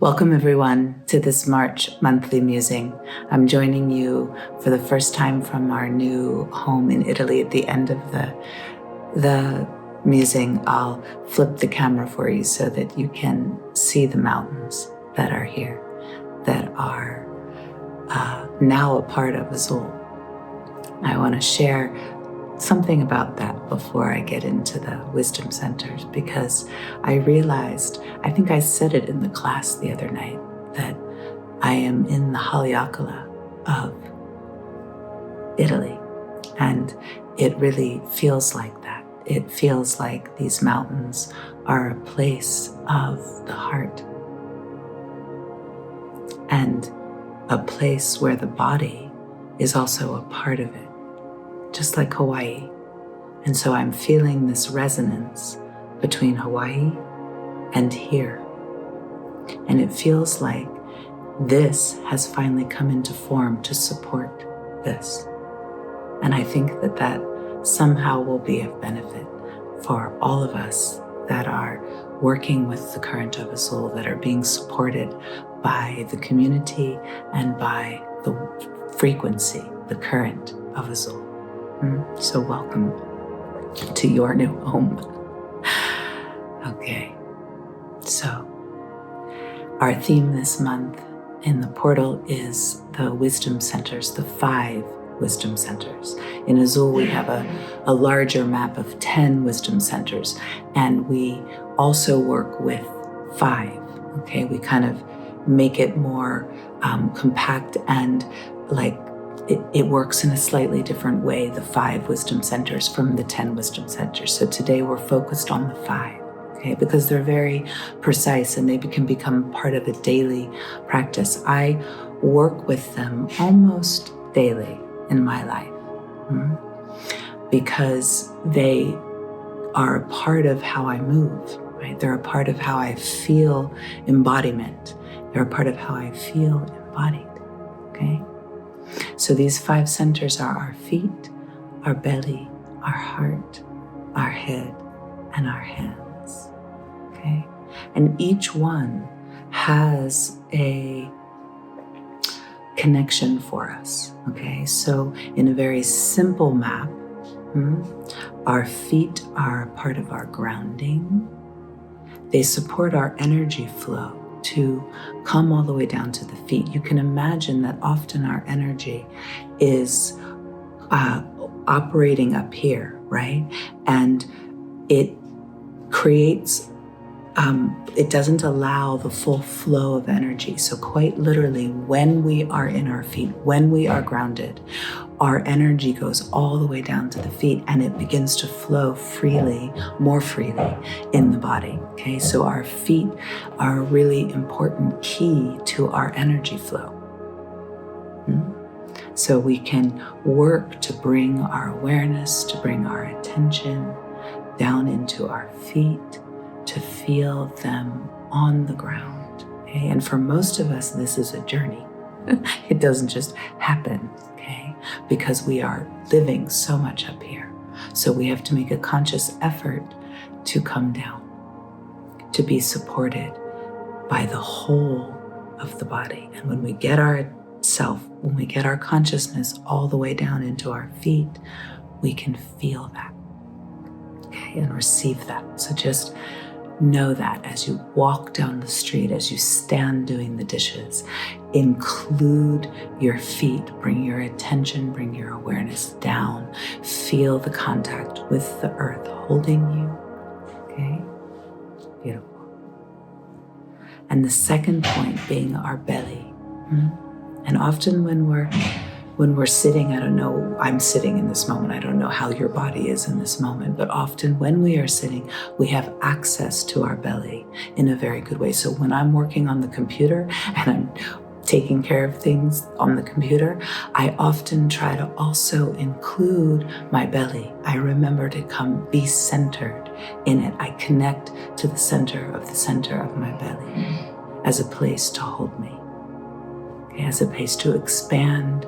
Welcome everyone to this March Monthly Musing. I'm joining you for the first time from our new home in Italy. At the end of the musing, I'll flip the camera for you so that you can see the mountains that are here, that are now a part of Azul. I want to share something about that before I get into the wisdom centers, because I realized, I think I said it in the class the other night, that I am in the Haleakala of Italy, and it really feels like that. It feels like these mountains are a place of the heart and a place where the body is also a part of it, just like Hawaii. And so I'm feeling this resonance between Hawaii and here. And it feels like this has finally come into form to support this. And I think that that somehow will be of benefit for all of us that are working with the current of Azul, that are being supported by the community and by the frequency, the current of Azul. So welcome to your new home. Okay, so our theme this month in the portal is the wisdom centers, the 5 wisdom centers. In Azul, we have a larger map of 10 wisdom centers, and we also work with 5. Okay, we kind of make it more compact and like it works in a slightly different way, the 5 wisdom centers from the 10 wisdom centers. So today we're focused on the 5, okay, because they're very precise and they can become part of a daily practice. I work with them almost daily in my life because they are a part of how I move, right? They're a part of how I feel embodiment. They're a part of how I feel embodied, okay? So these 5 centers are our feet, our belly, our heart, our head, and our hands, okay? And each one has a connection for us, okay? So in a very simple map, our feet are part of our grounding. They support our energy flow to come all the way down to the feet. You can imagine that often our energy is operating up here, right? And it creates, it doesn't allow the full flow of energy. So quite literally, when we are in our feet, when we are grounded, our energy goes all the way down to the feet and it begins to flow freely, more freely in the body, okay? So our feet are a really important key to our energy flow. So we can work to bring our awareness, to bring our attention down into our feet, to feel them on the ground, okay? And for most of us, this is a journey. It doesn't just happen, okay? Because we are living so much up here. So we have to make a conscious effort to come down, to be supported by the whole of the body. And when we get our self, when we get our consciousness all the way down into our feet, we can feel that, okay, and receive that. So just know that as you walk down the street, as you stand doing the dishes, include your feet, bring your attention, bring your awareness down, feel the contact with the earth holding you, okay? Beautiful. And the second point being our belly. And often when we're sitting, I don't know, I'm sitting in this moment, I don't know how your body is in this moment, but often when we are sitting, we have access to our belly in a very good way. So when I'm working on the computer and I'm taking care of things on the computer, I often try to also include my belly. I remember to be centered in it. I connect to the center of my belly as a place to hold me, okay, as a place to expand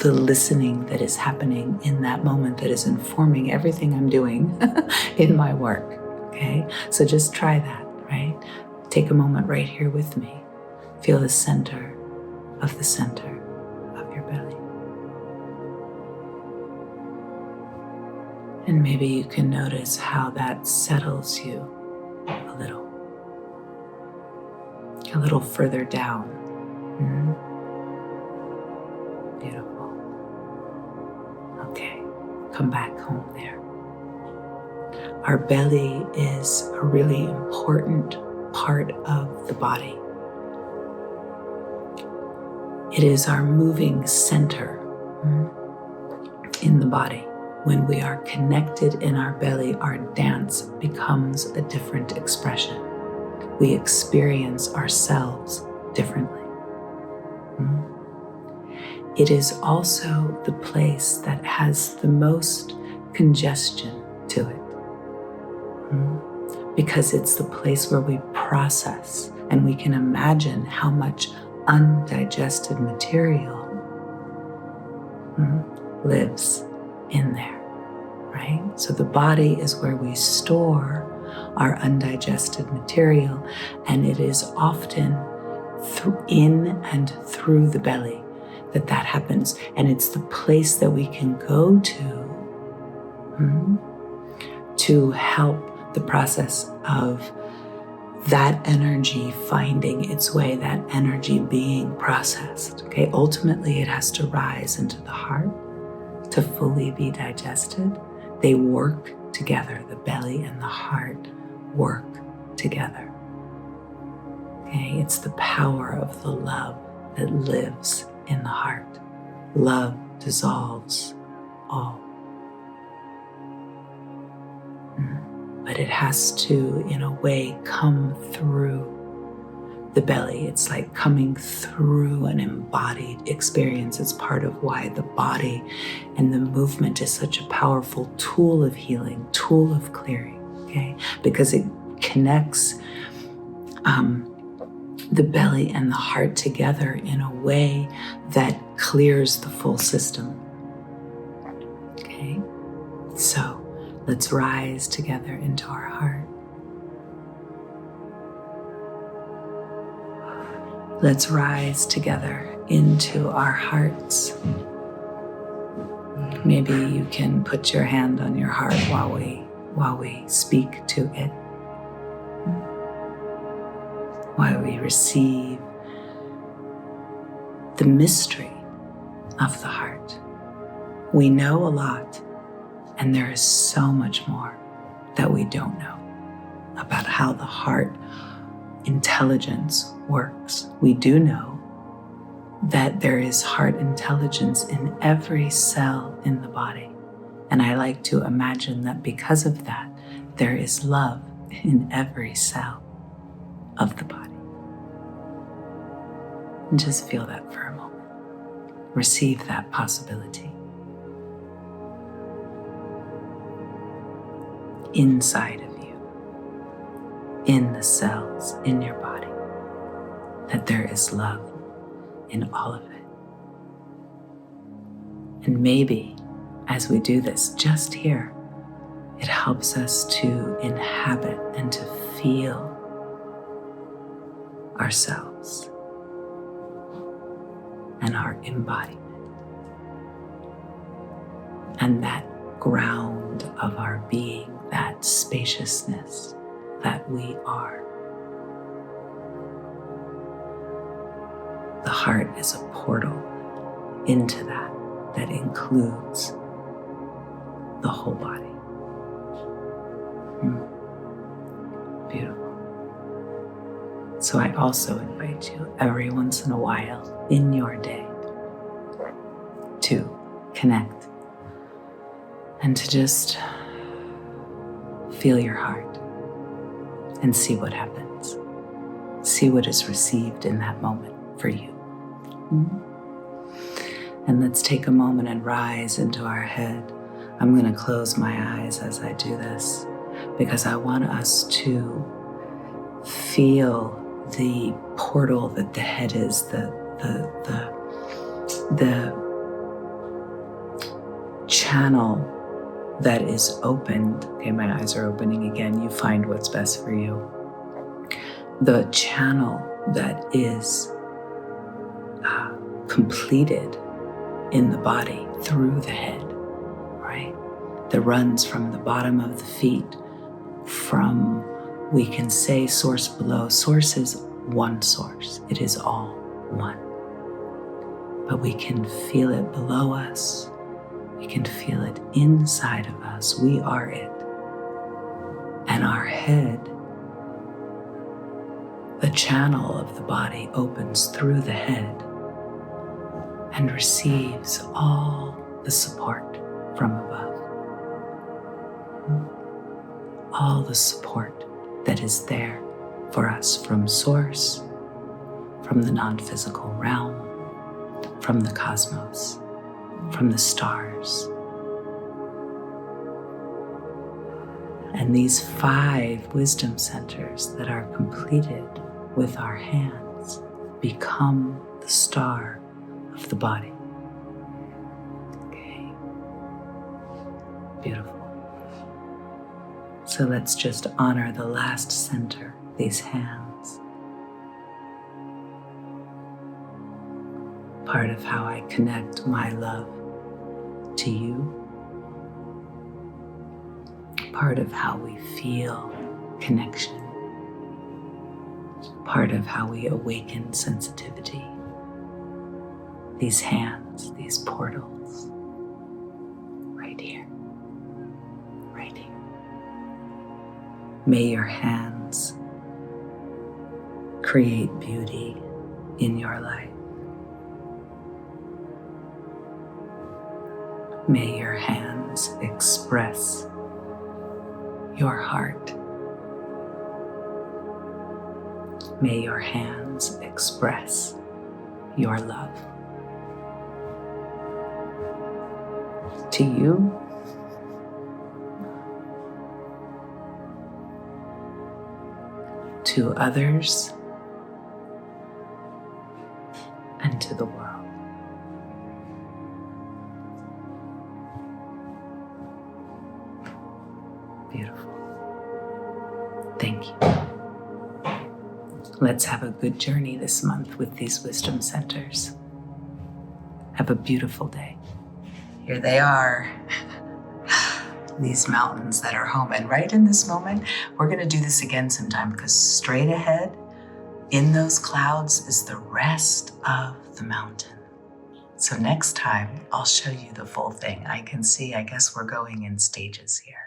the listening that is happening in that moment that is informing everything I'm doing in my work, okay? So just try that, right? take a moment right here with me. Feel the center of your belly. And maybe you can notice how that settles you a little further down. Beautiful. Okay, come back home there. Our belly is a really important part of the body. It is our moving center in the body. When we are connected in our belly, our dance becomes a different expression. We experience ourselves differently. It is also the place that has the most congestion to it, because it's the place where we process, and we can imagine how much undigested material lives in there, right? So the body is where we store our undigested material, and it is often in and through the belly that happens. And it's the place that we can go to help the process of that energy finding its way, that energy being processed. Okay, ultimately it has to rise into the heart to fully be digested. They work together. The belly and the heart work together. Okay, it's the power of the love that lives in the heart. Love dissolves all. But it has to, in a way, come through the belly. It's like coming through an embodied experience. It's part of why the body and the movement is such a powerful tool of healing, tool of clearing, okay? Because it connects the belly and the heart together in a way that clears the full system, okay? So let's rise together into our heart. Let's rise together into our hearts. Maybe you can put your hand on your heart while we speak to it, while we receive the mystery of the heart. We know a lot, and there is so much more that we don't know about how the heart intelligence works. We do know that there is heart intelligence in every cell in the body. And I like to imagine that because of that, there is love in every cell of the body. And just feel that for a moment. Receive that possibility. Inside of you, in the cells in your body, that there is love in all of it. And maybe as we do this just here, it helps us to inhabit and to feel ourselves and our embodiment and that ground of our being, that spaciousness that we are. The heart is a portal into that includes the whole body. Beautiful. So I also invite you every once in a while in your day to connect and to just feel your heart and see what happens. See what is received in that moment for you. And let's take a moment and rise into our head. I'm going to close my eyes as I do this because I want us to feel the portal that the head is, the channel that is opened. Okay, my eyes are opening again. You find what's best for you. the channel that is completed in the body through the head, right? That runs from the bottom of the feet, from, we can say, source below. Source is one source. It is all one. But we can feel it below us. We can feel it inside of us. We are it. And our head, the channel of the body, opens through the head and receives all the support from above. All the support that is there for us from source, from the non-physical realm, from the cosmos, from the stars. And these 5 wisdom centers that are completed with our hands become the star of the body. Okay. Beautiful. So let's just honor the last center, these hands. Part of how I connect my love to you. Part of how we feel connection. Part of how we awaken sensitivity. These hands, these portals, right here, right here. May your hands create beauty in your life. May your hands express your heart. May your hands express your love. To you, to others, and to the world. Beautiful. Thank you. Let's have a good journey this month with these wisdom centers. Have a beautiful day. Here they are, these mountains that are home. And right in this moment, we're going to do this again sometime, because straight ahead in those clouds is the rest of the mountain. So next time, I'll show you the full thing. I can see, I guess we're going in stages here.